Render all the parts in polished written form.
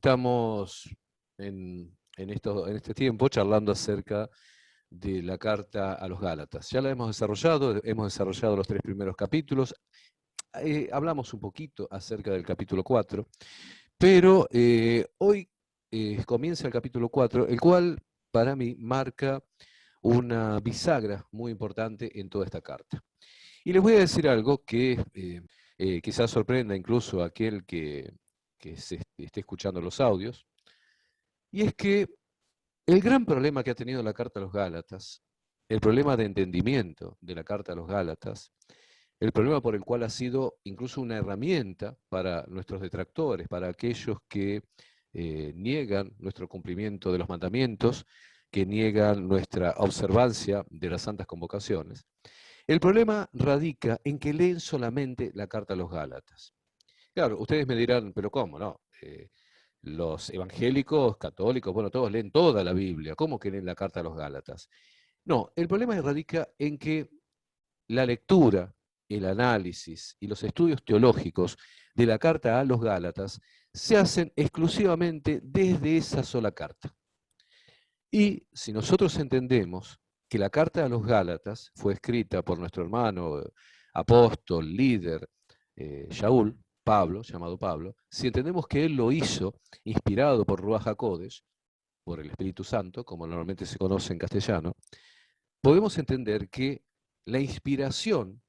Estamos en este tiempo charlando acerca de la carta a los Gálatas. Ya la hemos desarrollado los 3 primeros capítulos, hablamos un poquito acerca del capítulo 4, pero hoy comienza el capítulo 4, el cual para mí marca una bisagra muy importante en toda esta carta. Y les voy a decir algo que quizás sorprenda incluso a aquel que esté escuchando los audios, y es que el gran problema que ha tenido la carta a los Gálatas, el problema de entendimiento de la carta a los Gálatas, el problema por el cual ha sido incluso una herramienta para nuestros detractores, para aquellos que niegan nuestro cumplimiento de los mandamientos, que niegan nuestra observancia de las santas convocaciones. El problema radica en que leen solamente la carta a los Gálatas. Claro, ustedes me dirán, pero ¿cómo no? Los evangélicos, católicos, bueno, todos leen toda la Biblia. ¿Cómo que leen la carta a los Gálatas? No, el problema radica en que la lectura, el análisis y los estudios teológicos de la carta a los Gálatas se hacen exclusivamente desde esa sola carta. Y si nosotros entendemos que la carta a los Gálatas fue escrita por nuestro hermano, apóstol, líder, Shaul, Pablo, llamado Pablo, si entendemos que él lo hizo inspirado por Ruach HaKodesh, por el Espíritu Santo, como normalmente se conoce en castellano, podemos entender que la inspiración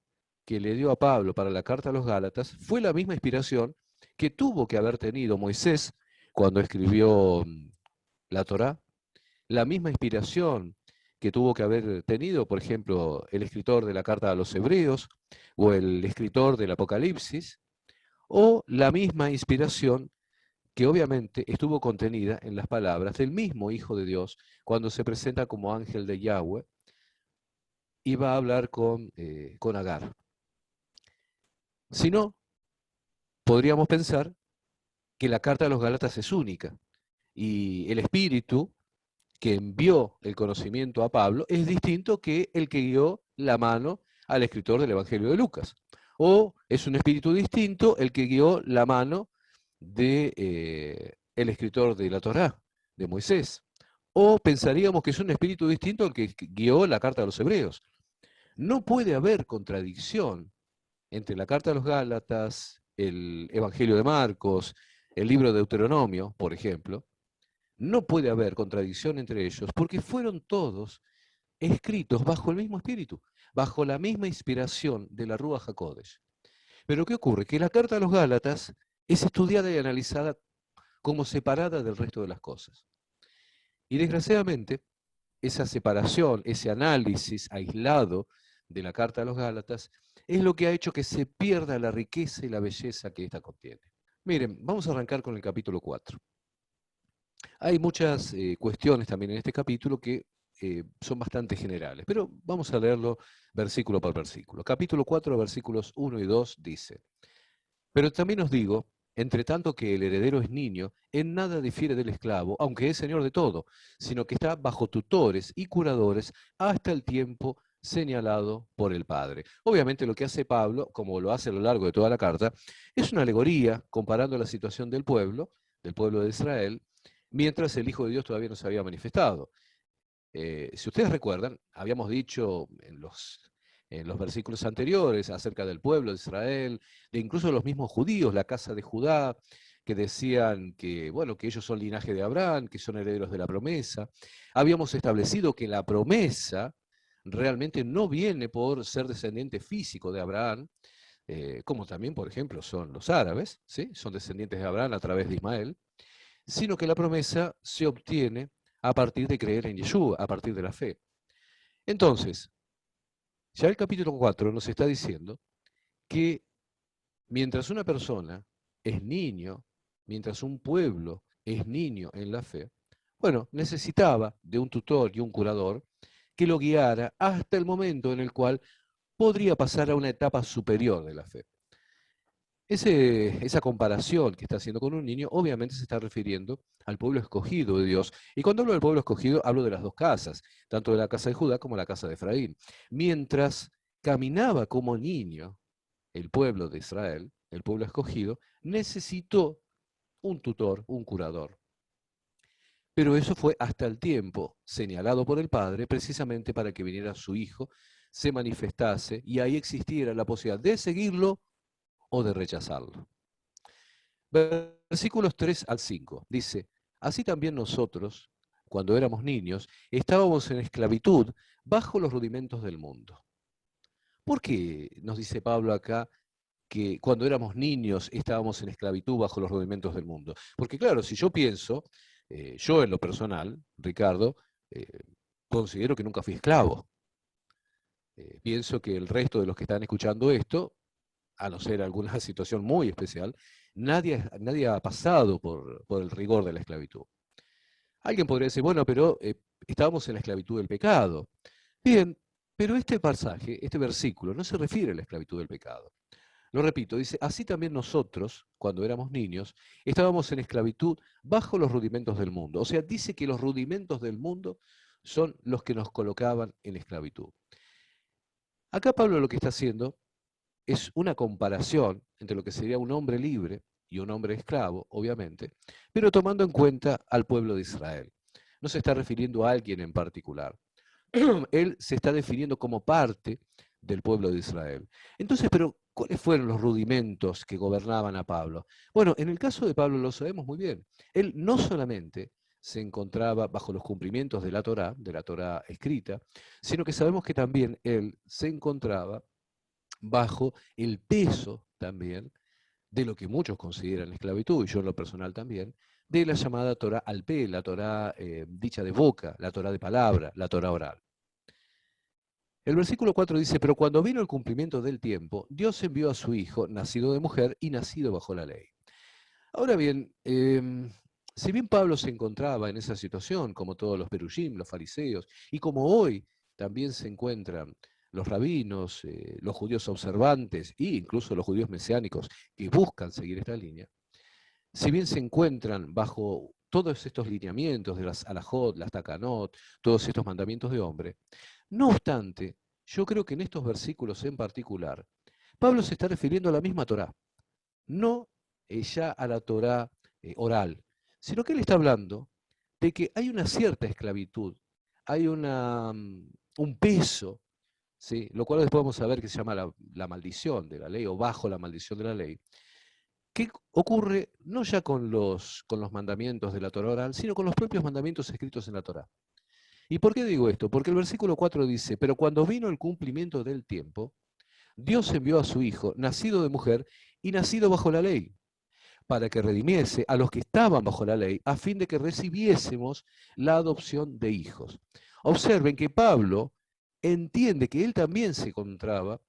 que le dio a Pablo para la carta a los Gálatas fue la misma inspiración que tuvo que haber tenido Moisés cuando escribió la Torá, la misma inspiración que tuvo que haber tenido, por ejemplo, el escritor de la carta a los Hebreos o el escritor del Apocalipsis, o la misma inspiración que obviamente estuvo contenida en las palabras del mismo Hijo de Dios cuando se presenta como ángel de Yahweh y va a hablar con Agar. Si no, podríamos pensar que la carta a los Gálatas es única y el Espíritu que envió el conocimiento a Pablo es distinto que el que guió la mano al escritor del Evangelio de Lucas. O es un espíritu distinto el que guió la mano de el escritor de la Torá, de Moisés. O pensaríamos que es un espíritu distinto el que guió la carta a los Hebreos. No puede haber contradicción entre la carta a los Gálatas, el Evangelio de Marcos, el libro de Deuteronomio, por ejemplo. No puede haber contradicción entre ellos porque fueron todos escritos bajo el mismo espíritu, bajo la misma inspiración de la Rúa HaKodesh. Pero ¿qué ocurre? Que la carta a los Gálatas es estudiada y analizada como separada del resto de las cosas. Y desgraciadamente, esa separación, ese análisis aislado de la carta a los Gálatas, es lo que ha hecho que se pierda la riqueza y la belleza que ésta contiene. Miren, vamos a arrancar con el capítulo 4. Hay muchas cuestiones también en este capítulo que son bastante generales, pero vamos a leerlo versículo por versículo. Capítulo 4, versículos 1 y 2 dice: Pero también os digo, entre tanto que el heredero es niño, en nada difiere del esclavo, aunque es señor de todo, sino que está bajo tutores y curadores hasta el tiempo señalado por el Padre. Obviamente lo que hace Pablo, como lo hace a lo largo de toda la carta, es una alegoría comparando la situación del pueblo de Israel, mientras el Hijo de Dios todavía no se había manifestado. Si ustedes recuerdan, habíamos dicho en los versículos anteriores acerca del pueblo de Israel, de incluso los mismos judíos, la casa de Judá, que decían que, bueno, que ellos son linaje de Abraham, que son herederos de la promesa. Habíamos establecido que la promesa realmente no viene por ser descendiente físico de Abraham, como también, por ejemplo, son los árabes, ¿sí? Son descendientes de Abraham a través de Ismael, sino que la promesa se obtiene a partir de creer en Yeshua, a partir de la fe. Entonces, ya el capítulo 4 nos está diciendo que mientras una persona es niño, mientras un pueblo es niño en la fe, bueno, necesitaba de un tutor y un curador que lo guiara hasta el momento en el cual podría pasar a una etapa superior de la fe. Esa comparación que está haciendo con un niño obviamente se está refiriendo al pueblo escogido de Dios. Y cuando hablo del pueblo escogido, hablo de las dos casas, tanto de la casa de Judá como la casa de Efraín. Mientras caminaba como niño el pueblo de Israel, el pueblo escogido, necesitó un tutor, un curador. Pero eso fue hasta el tiempo señalado por el Padre, precisamente para que viniera su Hijo, se manifestase y ahí existiera la posibilidad de seguirlo o de rechazarlo. Versículos 3 al 5 dice, así también nosotros, cuando éramos niños, estábamos en esclavitud bajo los rudimentos del mundo. ¿Por qué nos dice Pablo acá que cuando éramos niños estábamos en esclavitud bajo los rudimentos del mundo? Porque claro, si yo pienso, yo en lo personal, Ricardo, eh, considero que nunca fui esclavo. Pienso que el resto de los que están escuchando esto, a no ser alguna situación muy especial, nadie ha pasado por el rigor de la esclavitud. Alguien podría decir, bueno, pero estábamos en la esclavitud del pecado. Bien, pero este pasaje, este versículo, no se refiere a la esclavitud del pecado. Lo repito, dice, así también nosotros, cuando éramos niños, estábamos en esclavitud bajo los rudimentos del mundo. O sea, dice que los rudimentos del mundo son los que nos colocaban en esclavitud. Acá Pablo lo que está haciendo es una comparación entre lo que sería un hombre libre y un hombre esclavo, obviamente, pero tomando en cuenta al pueblo de Israel. No se está refiriendo a alguien en particular. Él se está definiendo como parte del pueblo de Israel. Entonces, pero ¿cuáles fueron los rudimentos que gobernaban a Pablo? Bueno, en el caso de Pablo lo sabemos muy bien. Él no solamente se encontraba bajo los cumplimientos de la Torá escrita, sino que sabemos que también él se encontraba bajo el peso también de lo que muchos consideran esclavitud, y yo en lo personal también, de la llamada Torá al pie, la Torá dicha de boca, la Torá de palabra, la Torá oral. El versículo 4 dice, pero cuando vino el cumplimiento del tiempo, Dios envió a su Hijo, nacido de mujer y nacido bajo la ley. Ahora bien, si bien Pablo se encontraba en esa situación, como todos los perushim, los fariseos, y como hoy también se encuentran los rabinos, los judíos observantes e incluso los judíos mesiánicos que buscan seguir esta línea, si bien se encuentran bajo todos estos lineamientos de las alajot, las takanot, todos estos mandamientos de hombre, no obstante, yo creo que en estos versículos en particular, Pablo se está refiriendo a la misma Torá, no ya a la Torá oral, sino que él está hablando de que hay una cierta esclavitud, hay un peso, ¿sí? Lo cual después vamos a ver que se llama la maldición de la ley o bajo la maldición de la ley, que ocurre no ya con los mandamientos de la Torá oral, sino con los propios mandamientos escritos en la Torá. ¿Y por qué digo esto? Porque el versículo 4 dice, pero cuando vino el cumplimiento del tiempo, Dios envió a su Hijo, nacido de mujer y nacido bajo la ley, para que redimiese a los que estaban bajo la ley, a fin de que recibiésemos la adopción de hijos. Observen que Pablo entiende que él también se encontraba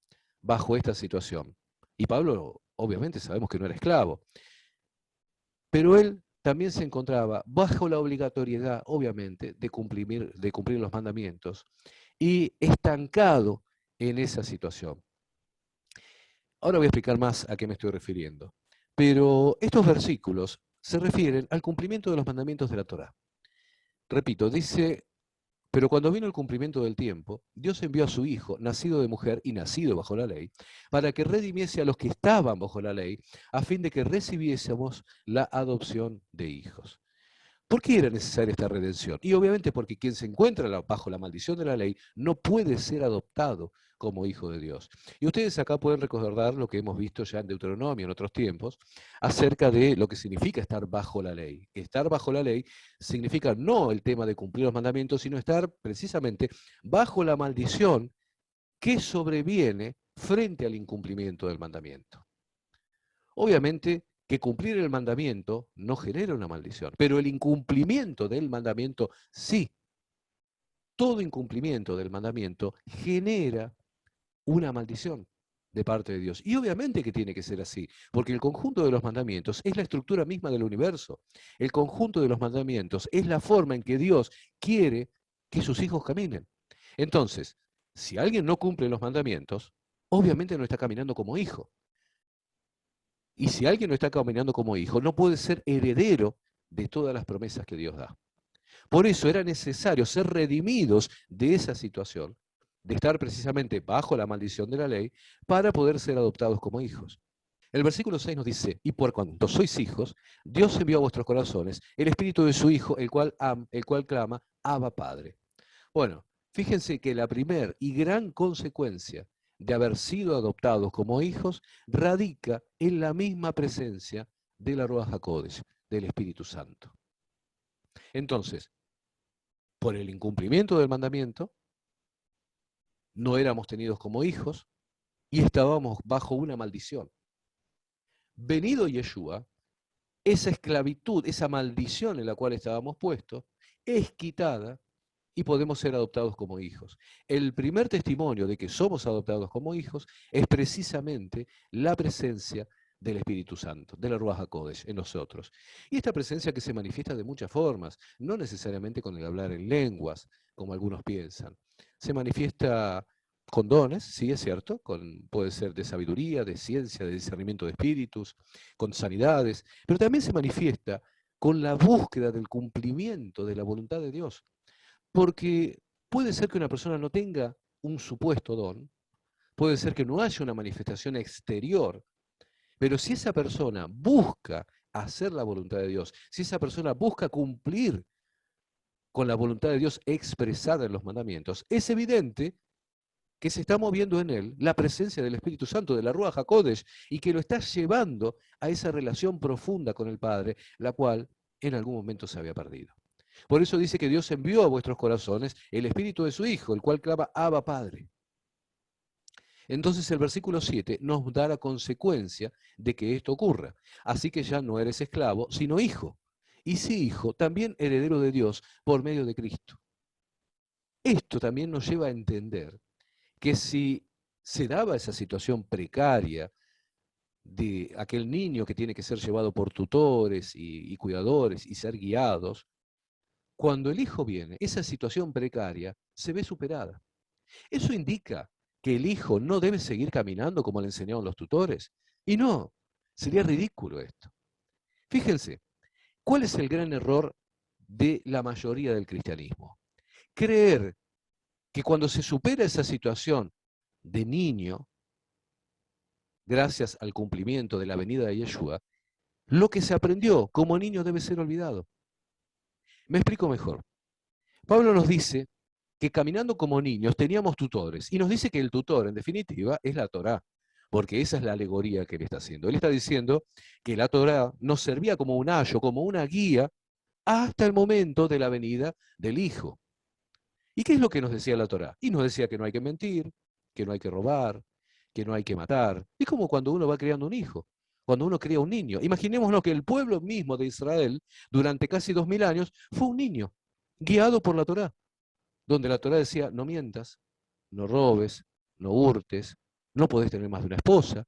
bajo esta situación. Y Pablo, obviamente, sabemos que no era esclavo, pero él también se encontraba bajo la obligatoriedad, obviamente, de cumplir los mandamientos y estancado en esa situación. Ahora voy a explicar más a qué me estoy refiriendo. Pero estos versículos se refieren al cumplimiento de los mandamientos de la Torá. Repito, dice, pero cuando vino el cumplimiento del tiempo, Dios envió a su Hijo, nacido de mujer y nacido bajo la ley, para que redimiese a los que estaban bajo la ley, a fin de que recibiésemos la adopción de hijos. ¿Por qué era necesaria esta redención? Y obviamente porque quien se encuentra bajo la maldición de la ley no puede ser adoptado como hijo de Dios. Y ustedes acá pueden recordar lo que hemos visto ya en Deuteronomio en otros tiempos, acerca de lo que significa estar bajo la ley. Estar bajo la ley significa no el tema de cumplir los mandamientos, sino estar precisamente bajo la maldición que sobreviene frente al incumplimiento del mandamiento. Obviamente que cumplir el mandamiento no genera una maldición, pero el incumplimiento del mandamiento sí. Todo incumplimiento del mandamiento genera una maldición de parte de Dios. Y obviamente que tiene que ser así, porque el conjunto de los mandamientos es la estructura misma del universo. El conjunto de los mandamientos es la forma en que Dios quiere que sus hijos caminen. Entonces, si alguien no cumple los mandamientos, obviamente no está caminando como hijo. Y si alguien no está caminando como hijo, no puede ser heredero de todas las promesas que Dios da. Por eso era necesario ser redimidos de esa situación, de estar precisamente bajo la maldición de la ley, para poder ser adoptados como hijos. El versículo 6 nos dice, y por cuanto sois hijos, Dios envió a vuestros corazones el espíritu de su Hijo, el cual clama, Abba Padre. Bueno, fíjense que la primer y gran consecuencia de haber sido adoptados como hijos radica en la misma presencia de la Ruach HaKodesh, del Espíritu Santo. Entonces, por el incumplimiento del mandamiento, no éramos tenidos como hijos y estábamos bajo una maldición. Venido Yeshua, esa esclavitud, esa maldición en la cual estábamos puestos, es quitada y podemos ser adoptados como hijos. El primer testimonio de que somos adoptados como hijos es precisamente la presencia del Espíritu Santo, de la Ruach HaKodesh en nosotros. Y esta presencia que se manifiesta de muchas formas, no necesariamente con el hablar en lenguas, como algunos piensan. Se manifiesta con dones, sí, es cierto, puede ser de sabiduría, de ciencia, de discernimiento de espíritus, con sanidades, pero también se manifiesta con la búsqueda del cumplimiento de la voluntad de Dios. Porque puede ser que una persona no tenga un supuesto don, puede ser que no haya una manifestación exterior, pero si esa persona busca hacer la voluntad de Dios, si esa persona busca cumplir con la voluntad de Dios expresada en los mandamientos, es evidente que se está moviendo en él la presencia del Espíritu Santo, de la Ruach HaKodesh, y que lo está llevando a esa relación profunda con el Padre, la cual en algún momento se había perdido. Por eso dice que Dios envió a vuestros corazones el Espíritu de su Hijo, el cual clama Abba Padre. Entonces el versículo 7 nos da la consecuencia de que esto ocurra. Así que ya no eres esclavo, sino hijo. Y si hijo, también heredero de Dios por medio de Cristo. Esto también nos lleva a entender que si se daba esa situación precaria de aquel niño que tiene que ser llevado por tutores y cuidadores y ser guiados, cuando el hijo viene, esa situación precaria se ve superada. Eso indica que el hijo no debe seguir caminando como le enseñaron los tutores. Y no, sería ridículo esto. Fíjense, ¿cuál es el gran error de la mayoría del cristianismo? Creer que cuando se supera esa situación de niño, gracias al cumplimiento de la venida de Yeshua, lo que se aprendió como niño debe ser olvidado. Me explico mejor. Pablo nos dice que caminando como niños teníamos tutores, y nos dice que el tutor, en definitiva, es la Torá, porque esa es la alegoría que él está haciendo. Él está diciendo que la Torá nos servía como un ayo, como una guía, hasta el momento de la venida del Hijo. ¿Y qué es lo que nos decía la Torá? Y nos decía que no hay que mentir, que no hay que robar, que no hay que matar. Es como cuando uno va criando un hijo, cuando uno cría un niño. Imaginémonos que el pueblo mismo de Israel, durante casi 2000 años, fue un niño, guiado por la Torá, donde la Torá decía, no mientas, no robes, no hurtes, no podés tener más de una esposa,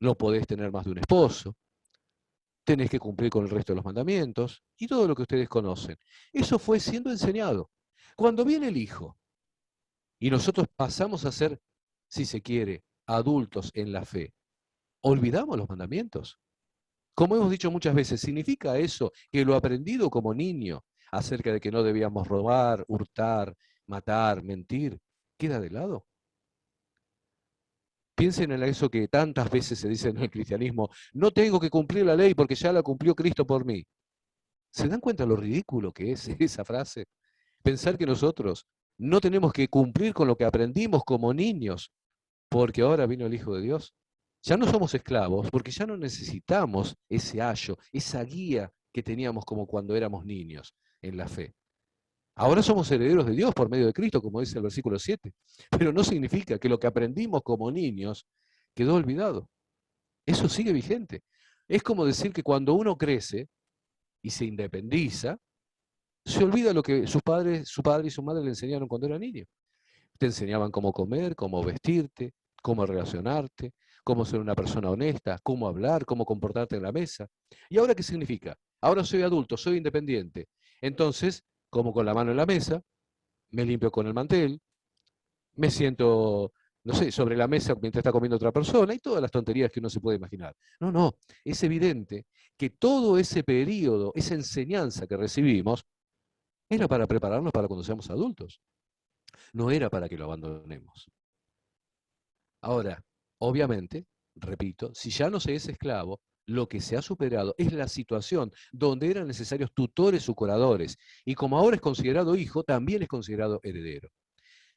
no podés tener más de un esposo, tenés que cumplir con el resto de los mandamientos y todo lo que ustedes conocen. Eso fue siendo enseñado. Cuando viene el Hijo y nosotros pasamos a ser, si se quiere, adultos en la fe, olvidamos los mandamientos. Como hemos dicho muchas veces, ¿significa eso que lo aprendido como niño acerca de que no debíamos robar, hurtar, matar, mentir, queda de lado? Piensen en eso que tantas veces se dice en el cristianismo, no tengo que cumplir la ley porque ya la cumplió Cristo por mí. ¿Se dan cuenta lo ridículo que es esa frase? Pensar que nosotros no tenemos que cumplir con lo que aprendimos como niños porque ahora vino el Hijo de Dios. Ya no somos esclavos porque ya no necesitamos ese ayo, esa guía que teníamos como cuando éramos niños en la fe. Ahora somos herederos de Dios por medio de Cristo, como dice el versículo 7, pero no significa que lo que aprendimos como niños quedó olvidado. Eso sigue vigente. Es como decir que cuando uno crece y se independiza, se olvida lo que su padre y su madre le enseñaron cuando era niño. Te enseñaban cómo comer, cómo vestirte, cómo relacionarte, cómo ser una persona honesta, cómo hablar, cómo comportarte en la mesa. ¿Y ahora qué significa? Ahora soy adulto, soy independiente. Entonces, como con la mano en la mesa, me limpio con el mantel, me siento, no sé, sobre la mesa mientras está comiendo otra persona y todas las tonterías que uno se puede imaginar. No, no, es evidente que todo ese periodo, esa enseñanza que recibimos, era para prepararnos para cuando seamos adultos. No era para que lo abandonemos. Ahora, obviamente, repito, si ya no se es esclavo, lo que se ha superado es la situación donde eran necesarios tutores o curadores, y como ahora es considerado hijo, también es considerado heredero.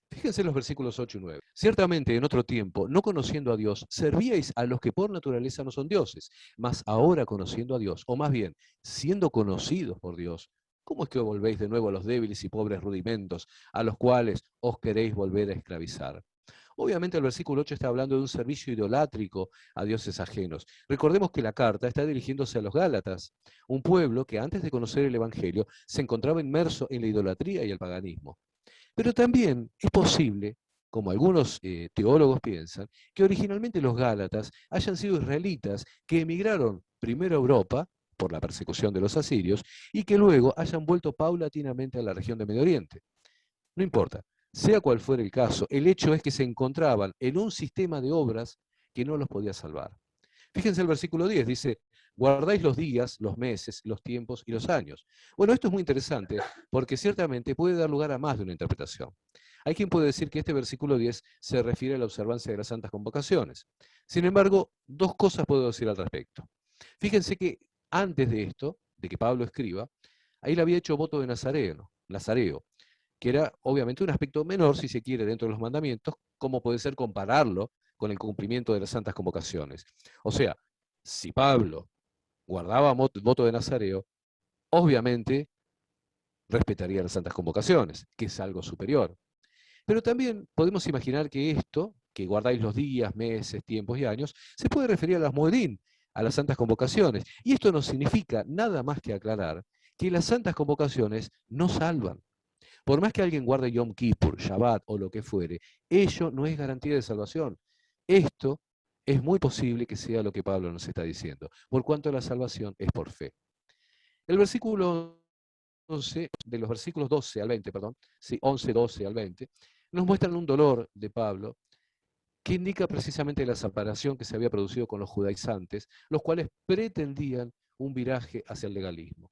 Fíjense en los versículos 8 y 9. Ciertamente en otro tiempo, no conociendo a Dios, servíais a los que por naturaleza no son dioses, mas ahora conociendo a Dios, o más bien, siendo conocidos por Dios, ¿cómo es que volvéis de nuevo a los débiles y pobres rudimentos a los cuales os queréis volver a esclavizar? Obviamente el versículo 8 está hablando de un servicio idolátrico a dioses ajenos. Recordemos que la carta está dirigiéndose a los Gálatas, un pueblo que antes de conocer el Evangelio se encontraba inmerso en la idolatría y el paganismo. Pero también es posible, como algunos teólogos piensan, que originalmente los Gálatas hayan sido israelitas que emigraron primero a Europa por la persecución de los asirios y que luego hayan vuelto paulatinamente a la región de Medio Oriente. No importa, sea cual fuera el caso, el hecho es que se encontraban en un sistema de obras que no los podía salvar. Fíjense el versículo 10, dice, guardáis los días, los meses, los tiempos y los años. Bueno, esto es muy interesante porque ciertamente puede dar lugar a más de una interpretación. Hay quien puede decir que este versículo 10 se refiere a la observancia de las santas convocaciones. Sin embargo, dos cosas puedo decir al respecto. Fíjense que antes de esto, de que Pablo escriba, ahí le había hecho voto de Nazareo, que era obviamente un aspecto menor, si se quiere, dentro de los mandamientos, como puede ser compararlo con el cumplimiento de las santas convocaciones. O sea, si Pablo guardaba voto de Nazareo, obviamente respetaría las santas convocaciones, que es algo superior. Pero también podemos imaginar que esto, que guardáis los días, meses, tiempos y años, se puede referir a las moedín, a las santas convocaciones. Y esto no significa nada más que aclarar que las santas convocaciones no salvan. Por más que alguien guarde Yom Kippur, Shabbat o lo que fuere, ello no es garantía de salvación. Esto es muy posible que sea lo que Pablo nos está diciendo, por cuanto la salvación es por fe. El versículo 11, de los versículos 12 al 20, perdón, sí, 11, 12 al 20, nos muestran un dolor de Pablo que indica precisamente la separación que se había producido con los judaizantes, los cuales pretendían un viraje hacia el legalismo.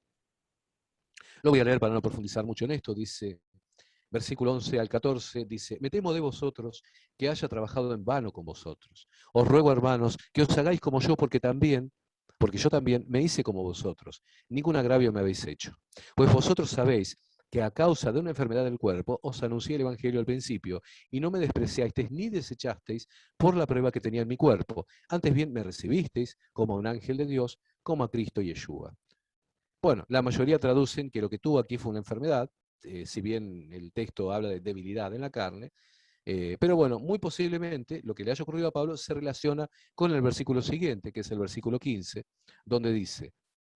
Lo voy a leer para no profundizar mucho en esto, dice versículo 11 al 14, dice, me temo de vosotros que haya trabajado en vano con vosotros. Os ruego, hermanos, que os hagáis como yo, porque yo también me hice como vosotros. Ningún agravio me habéis hecho. Pues vosotros sabéis que a causa de una enfermedad del cuerpo os anuncié el Evangelio al principio, y no me despreciasteis ni desechasteis por la prueba que tenía en mi cuerpo. Antes bien me recibisteis como a un ángel de Dios, como a Cristo Yeshua. Bueno, la mayoría traducen que lo que tuvo aquí fue una enfermedad, si bien el texto habla de debilidad en la carne, pero bueno, muy posiblemente lo que le haya ocurrido a Pablo se relaciona con el versículo siguiente, que es el versículo 15, donde dice,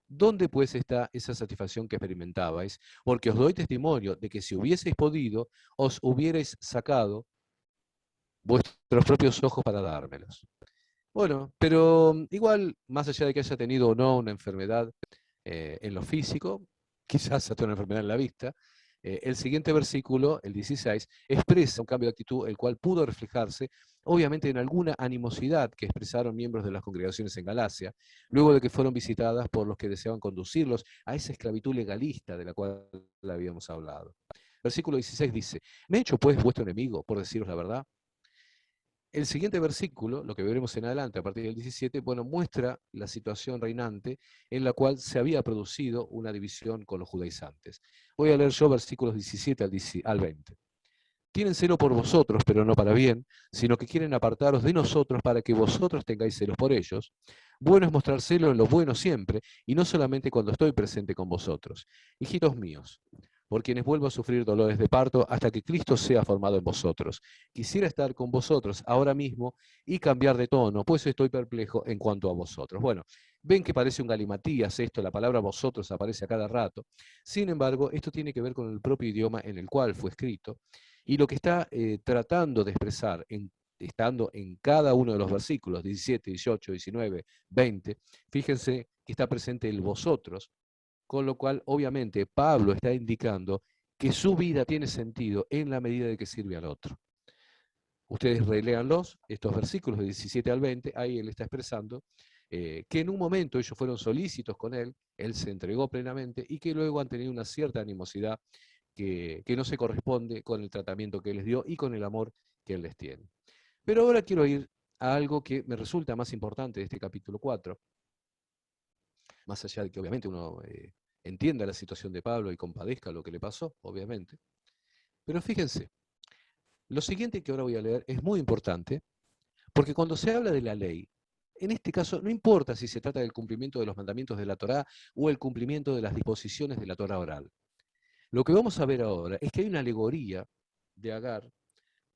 ¿dónde pues está esa satisfacción que experimentabais? Porque os doy testimonio de que si hubieseis podido, os hubierais sacado vuestros propios ojos para dármelos. Bueno, pero igual, más allá de que haya tenido o no una enfermedad en lo físico, quizás hasta una enfermedad en la vista, el siguiente versículo, el 16, expresa un cambio de actitud, el cual pudo reflejarse, obviamente, en alguna animosidad que expresaron miembros de las congregaciones en Galacia, luego de que fueron visitadas por los que deseaban conducirlos a esa esclavitud legalista de la cual habíamos hablado. Versículo 16 dice, ¿me he hecho pues vuestro enemigo por deciros la verdad? El siguiente versículo, lo que veremos en adelante a partir del 17, bueno, muestra la situación reinante en la cual se había producido una división con los judaizantes. Voy a leer yo versículos 17 al 20. Tienen celo por vosotros, pero no para bien, sino que quieren apartaros de nosotros para que vosotros tengáis celos por ellos. Bueno es mostrar celo en lo bueno siempre, y no solamente cuando estoy presente con vosotros. Hijitos míos, por quienes vuelvo a sufrir dolores de parto hasta que Cristo sea formado en vosotros. Quisiera estar con vosotros ahora mismo y cambiar de tono, pues estoy perplejo en cuanto a vosotros. Bueno, ven que parece un galimatías esto, la palabra vosotros aparece a cada rato. Sin embargo, esto tiene que ver con el propio idioma en el cual fue escrito y lo que está tratando de expresar estando en cada uno de los versículos, 17, 18, 19, 20, fíjense que está presente el vosotros, con lo cual, obviamente, Pablo está indicando que su vida tiene sentido en la medida de que sirve al otro. Ustedes releanlos, estos versículos de 17 al 20, ahí él está expresando que en un momento ellos fueron solícitos con él se entregó plenamente y que luego han tenido una cierta animosidad que no se corresponde con el tratamiento que él les dio y con el amor que él les tiene. Pero ahora quiero ir a algo que me resulta más importante de este capítulo 4, más allá de que obviamente uno entienda la situación de Pablo y compadezca lo que le pasó, obviamente. Pero fíjense, lo siguiente que ahora voy a leer es muy importante, porque cuando se habla de la ley, en este caso no importa si se trata del cumplimiento de los mandamientos de la Torá o el cumplimiento de las disposiciones de la Torá oral. Lo que vamos a ver ahora es que hay una alegoría de Agar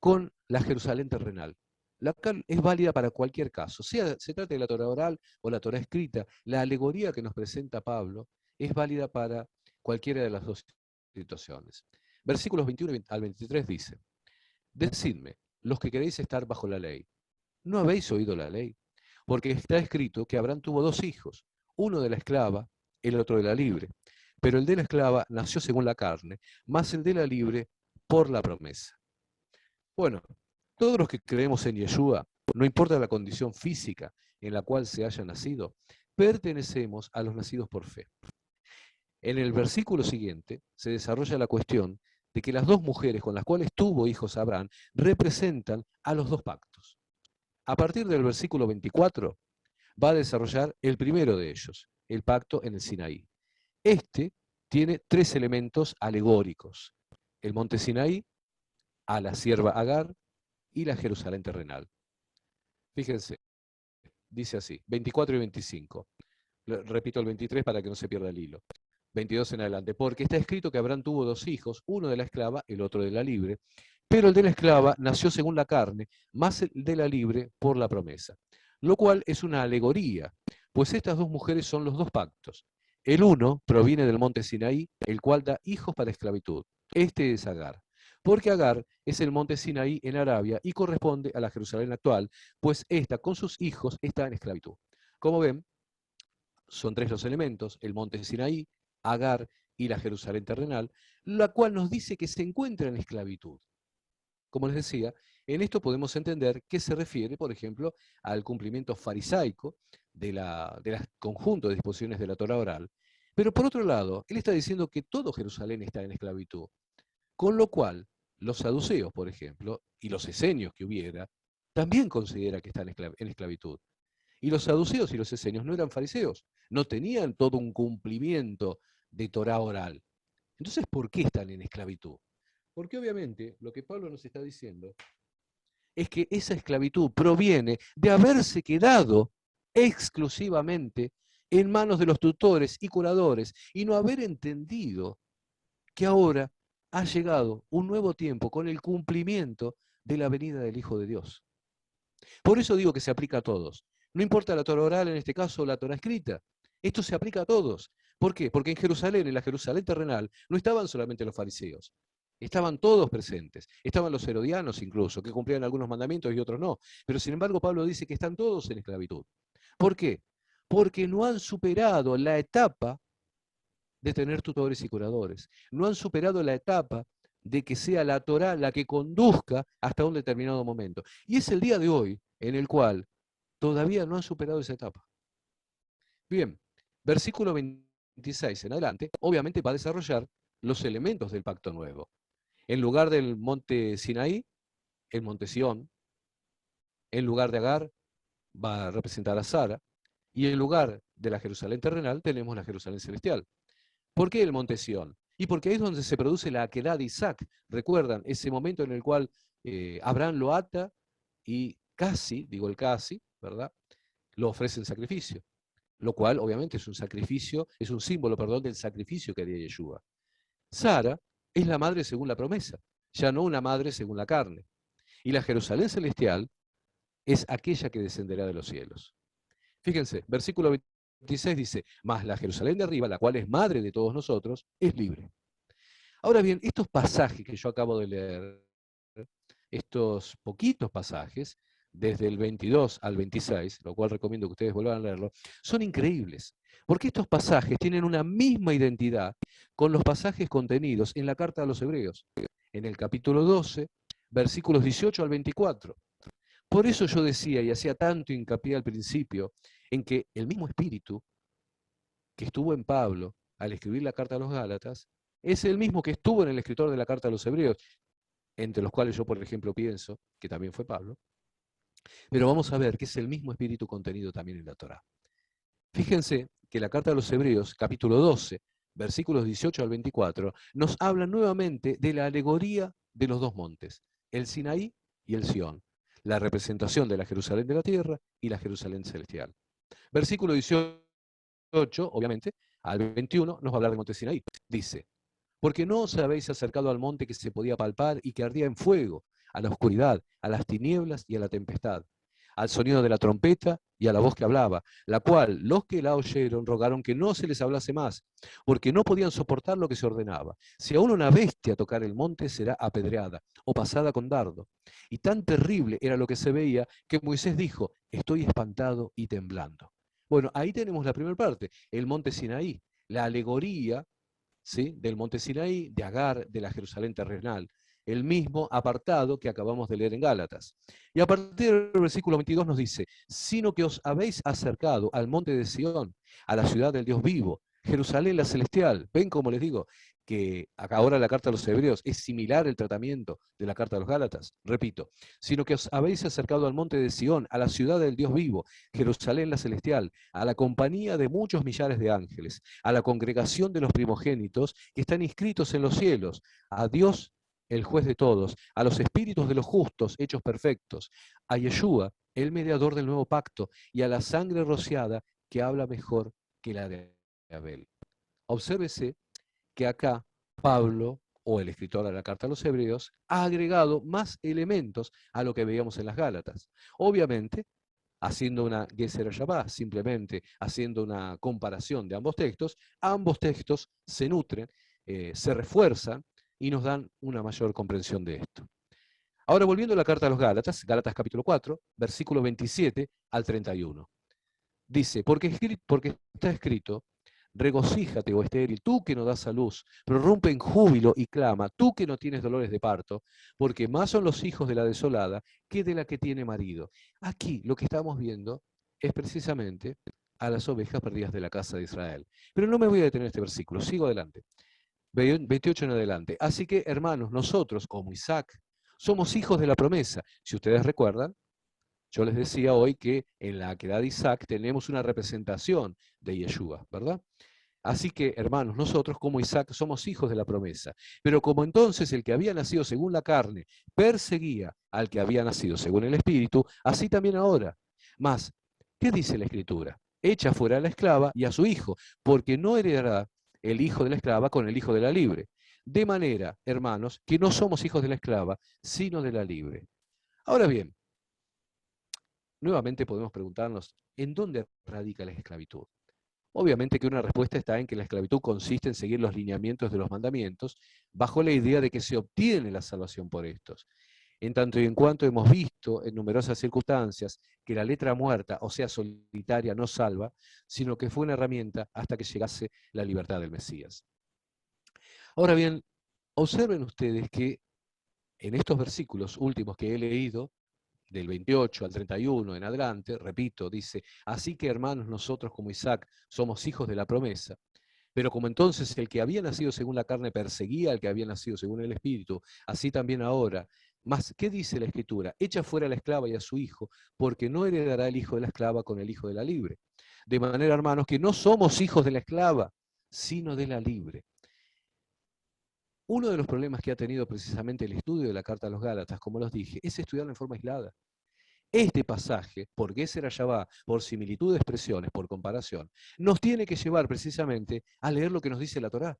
con la Jerusalén terrenal. La cual es válida para cualquier caso, sea se trate de la Torá oral o la Torá escrita, la alegoría que nos presenta Pablo es válida para cualquiera de las dos situaciones. Versículos 21 al 23 dice: Decidme, los que queréis estar bajo la ley, ¿no habéis oído la ley? Porque está escrito que Abraham tuvo dos hijos, uno de la esclava, el otro de la libre. Pero el de la esclava nació según la carne, más el de la libre por la promesa. Bueno, todos los que creemos en Yeshua, no importa la condición física en la cual se haya nacido, pertenecemos a los nacidos por fe. En el versículo siguiente se desarrolla la cuestión de que las dos mujeres con las cuales tuvo hijos Abraham representan a los dos pactos. A partir del versículo 24 va a desarrollar el primero de ellos, el pacto en el Sinaí. Este tiene tres elementos alegóricos: el monte Sinaí, a la sierva Agar y la Jerusalén terrenal. Fíjense, dice así, 24 y 25. Repito el 23 para que no se pierda el hilo. 22 en adelante, porque está escrito que Abraham tuvo dos hijos, uno de la esclava, el otro de la libre, pero el de la esclava nació según la carne, más el de la libre por la promesa, lo cual es una alegoría, pues estas dos mujeres son los dos pactos. El uno proviene del monte Sinaí, el cual da hijos para esclavitud. Este es Agar, porque Agar es el monte Sinaí en Arabia y corresponde a la Jerusalén actual, pues ésta con sus hijos está en esclavitud. Como ven, son tres los elementos: el monte Sinaí, Agar y la Jerusalén terrenal, la cual nos dice que se encuentra en esclavitud. Como les decía, en esto podemos entender que se refiere, por ejemplo, al cumplimiento farisaico del conjunto de disposiciones de la Torah oral. Pero por otro lado, él está diciendo que todo Jerusalén está en esclavitud, con lo cual los saduceos, por ejemplo, y los esenios que hubiera, también considera que están en esclavitud. Y los saduceos y los esenios no eran fariseos, no tenían todo un cumplimiento de Torah oral. Entonces, ¿por qué están en esclavitud? Porque obviamente lo que Pablo nos está diciendo es que esa esclavitud proviene de haberse quedado exclusivamente en manos de los tutores y curadores y no haber entendido que ahora ha llegado un nuevo tiempo con el cumplimiento de la venida del Hijo de Dios. Por eso digo que se aplica a todos. No importa la Torah oral en este caso o la Torah escrita. Esto se aplica a todos. ¿Por qué? Porque en Jerusalén, en la Jerusalén terrenal, no estaban solamente los fariseos. Estaban todos presentes. Estaban los herodianos incluso, que cumplían algunos mandamientos y otros no. Pero sin embargo Pablo dice que están todos en esclavitud. ¿Por qué? Porque no han superado la etapa de tener tutores y curadores. No han superado la etapa de que sea la Torá la que conduzca hasta un determinado momento. Y es el día de hoy en el cual todavía no han superado esa etapa. Bien, versículo 26 en adelante, obviamente va a desarrollar los elementos del pacto nuevo. En lugar del monte Sinaí, el monte Sión. En lugar de Agar, va a representar a Sara. Y en lugar de la Jerusalén terrenal, tenemos la Jerusalén celestial. ¿Por qué el monte Sión? Y porque ahí es donde se produce la aquedad de Isaac. Recuerdan ese momento en el cual Abraham lo ata y casi, digo el casi, ¿verdad? Lo ofrece en sacrificio. Lo cual obviamente es un sacrificio, es un símbolo, perdón, del sacrificio que haría Yeshua. Sara es la madre según la promesa, ya no una madre según la carne. Y la Jerusalén celestial es aquella que descenderá de los cielos. Fíjense, versículo 26 dice: mas la Jerusalén de arriba, la cual es madre de todos nosotros, es libre. Ahora bien, estos pasajes que yo acabo de leer, estos poquitos pasajes, desde el 22 al 26, lo cual recomiendo que ustedes vuelvan a leerlo, son increíbles, porque estos pasajes tienen una misma identidad con los pasajes contenidos en la carta a los Hebreos, en el capítulo 12, versículos 18 al 24. Por eso yo decía y hacía tanto hincapié al principio en que el mismo espíritu que estuvo en Pablo al escribir la carta a los Gálatas es el mismo que estuvo en el escritor de la carta a los Hebreos, entre los cuales yo, por ejemplo, pienso que también fue Pablo. Pero vamos a ver que es el mismo espíritu contenido también en la Torá. Fíjense que la carta de los Hebreos, capítulo 12, versículos 18 al 24, nos habla nuevamente de la alegoría de los dos montes, el Sinaí y el Sión, la representación de la Jerusalén de la tierra y la Jerusalén celestial. Versículo 18, obviamente, al 21 nos va a hablar del monte Sinaí. Dice, porque no os habéis acercado al monte que se podía palpar y que ardía en fuego, a la oscuridad, a las tinieblas y a la tempestad, al sonido de la trompeta y a la voz que hablaba, la cual los que la oyeron rogaron que no se les hablase más, porque no podían soportar lo que se ordenaba. Si aún una bestia tocar el monte, será apedreada o pasada con dardo. Y tan terrible era lo que se veía que Moisés dijo, estoy espantado y temblando. Bueno, ahí tenemos la primera parte, el monte Sinaí, la alegoría, ¿sí?, del monte Sinaí, de Agar, de la Jerusalén terrenal, el mismo apartado que acabamos de leer en Gálatas. Y a partir del versículo 22 nos dice, sino que os habéis acercado al monte de Sión, a la ciudad del Dios vivo, Jerusalén la celestial. Ven como les digo, que acá ahora la carta a los Hebreos es similar el tratamiento de la carta a los Gálatas. Repito, sino que os habéis acercado al monte de Sión, a la ciudad del Dios vivo, Jerusalén la celestial, a la compañía de muchos millares de ángeles, a la congregación de los primogénitos que están inscritos en los cielos, a Dios el juez de todos, a los espíritus de los justos hechos perfectos, a Yeshua, el mediador del nuevo pacto, y a la sangre rociada que habla mejor que la de Abel. Obsérvese que acá Pablo, o el escritor de la carta a los Hebreos, ha agregado más elementos a lo que veíamos en las Gálatas. Obviamente, haciendo una Geser Shabbat, simplemente haciendo una comparación de ambos textos se nutren, se refuerzan y nos dan una mayor comprensión de esto. Ahora, volviendo a la carta a los Gálatas, Gálatas capítulo 4, versículo 27 al 31. Dice, porque está escrito, regocíjate, oh estéril, tú que no das a luz, prorrumpe en júbilo y clama, tú que no tienes dolores de parto, porque más son los hijos de la desolada que de la que tiene marido. Aquí lo que estamos viendo es precisamente a las ovejas perdidas de la casa de Israel. Pero no me voy a detener en este versículo, sigo adelante. 28 en adelante. Así que, hermanos, nosotros, como Isaac, somos hijos de la promesa. Si ustedes recuerdan, yo les decía hoy que en la queda de Isaac tenemos una representación de Yeshua, ¿verdad? Así que, hermanos, nosotros como Isaac somos hijos de la promesa. Pero como entonces el que había nacido según la carne perseguía al que había nacido según el Espíritu, así también ahora. Mas, ¿qué dice la Escritura? Echa fuera a la esclava y a su hijo, porque no heredará el hijo de la esclava con el hijo de la libre. De manera, hermanos, que no somos hijos de la esclava, sino de la libre. Ahora bien, nuevamente podemos preguntarnos, ¿en dónde radica la esclavitud? Obviamente que una respuesta está en que la esclavitud consiste en seguir los lineamientos de los mandamientos, bajo la idea de que se obtiene la salvación por estos. En tanto y en cuanto hemos visto en numerosas circunstancias que la letra muerta, o sea, solitaria, no salva, sino que fue una herramienta hasta que llegase la libertad del Mesías. Ahora bien, observen ustedes que en estos versículos últimos que he leído, del 28 al 31 en adelante, repito, dice, así que hermanos, nosotros como Isaac somos hijos de la promesa, pero como entonces el que había nacido según la carne perseguía al que había nacido según el Espíritu, así también ahora. Mas, ¿qué dice la Escritura? Echa fuera a la esclava y a su hijo, porque no heredará el hijo de la esclava con el hijo de la libre. De manera, hermanos, que no somos hijos de la esclava, sino de la libre. Uno de los problemas que ha tenido precisamente el estudio de la Carta a los Gálatas, como los dije, es estudiarlo en forma aislada. Este pasaje, por Geser Shabbat, por similitud de expresiones, por comparación, nos tiene que llevar precisamente a leer lo que nos dice la Torá.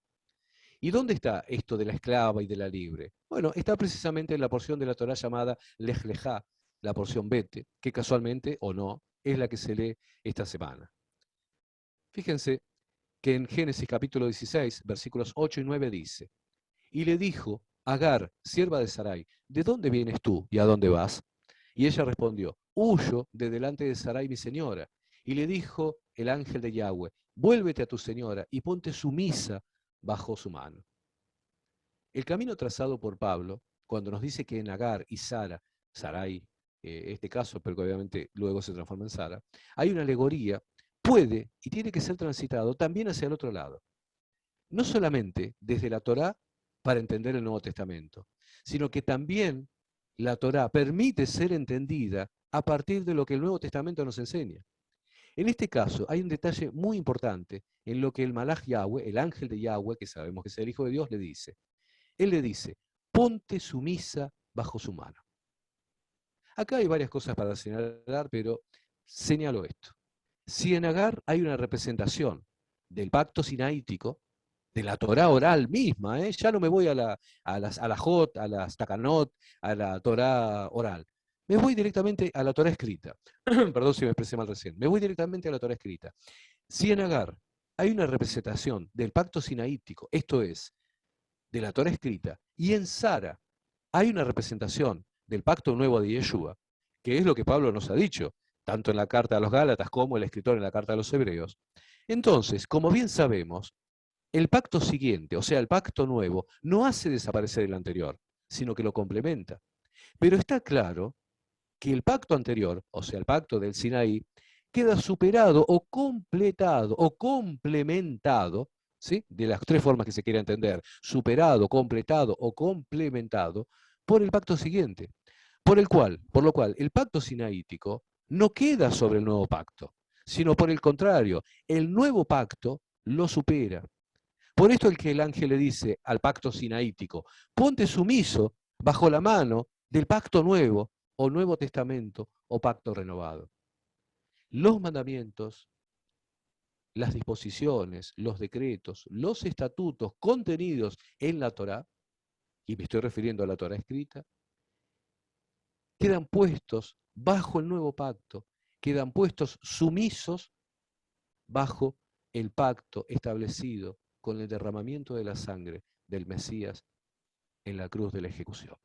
¿Y dónde está esto de la esclava y de la libre? Bueno, está precisamente en la porción de la Torá llamada Lej Lejá, la porción Bete, que casualmente, o no, es la que se lee esta semana. Fíjense que en Génesis capítulo 16, versículos 8 y 9 dice, y le dijo, Agar, sierva de Sarai, ¿de dónde vienes tú y a dónde vas? Y ella respondió, huyo de delante de Sarai mi señora. Y le dijo el ángel de Yahweh, vuélvete a tu señora y ponte sumisa bajo su mano. El camino trazado por Pablo, cuando nos dice que en Agar y Sarai, este caso, pero que obviamente luego se transforma en Sara, hay una alegoría, puede y tiene que ser transitado también hacia el otro lado. No solamente desde la Torá para entender el Nuevo Testamento, sino que también la Torá permite ser entendida a partir de lo que el Nuevo Testamento nos enseña. En este caso hay un detalle muy importante en lo que el Malaj Yahweh, el ángel de Yahweh, que sabemos que es el Hijo de Dios, le dice. Él le dice, ponte sumisa bajo su mano. Acá hay varias cosas para señalar, pero señalo esto. Si en Agar hay una representación del pacto sinaítico, de la Torá oral misma, ya no me voy a la Jot, a las Takanot, a la Torá oral. Me voy directamente a la Torá escrita. Perdón si me expresé mal recién. Me voy directamente a la Torá escrita. Si en Agar hay una representación del pacto sinaítico, esto es, de la Torá escrita, y en Sara hay una representación del pacto nuevo de Yeshua, que es lo que Pablo nos ha dicho, tanto en la carta a los Gálatas como el escritor en la carta a los Hebreos. Entonces, como bien sabemos, el pacto siguiente, o sea, el pacto nuevo, no hace desaparecer el anterior, sino que lo complementa. Pero está claro que el pacto anterior, o sea, el pacto del Sinaí, queda superado o completado o complementado, ¿sí? De las tres formas que se quiere entender, superado, completado o complementado, por el pacto siguiente. Por lo cual, el pacto sinaítico no queda sobre el nuevo pacto, sino por el contrario, el nuevo pacto lo supera. Por esto el ángel le dice al pacto sinaítico, ponte sumiso bajo la mano del pacto nuevo, o Nuevo Testamento, o pacto renovado. Los mandamientos, las disposiciones, los decretos, los estatutos contenidos en la Torá, y me estoy refiriendo a la Torá escrita, quedan puestos bajo el nuevo pacto, quedan puestos sumisos bajo el pacto establecido con el derramamiento de la sangre del Mesías en la cruz de la ejecución.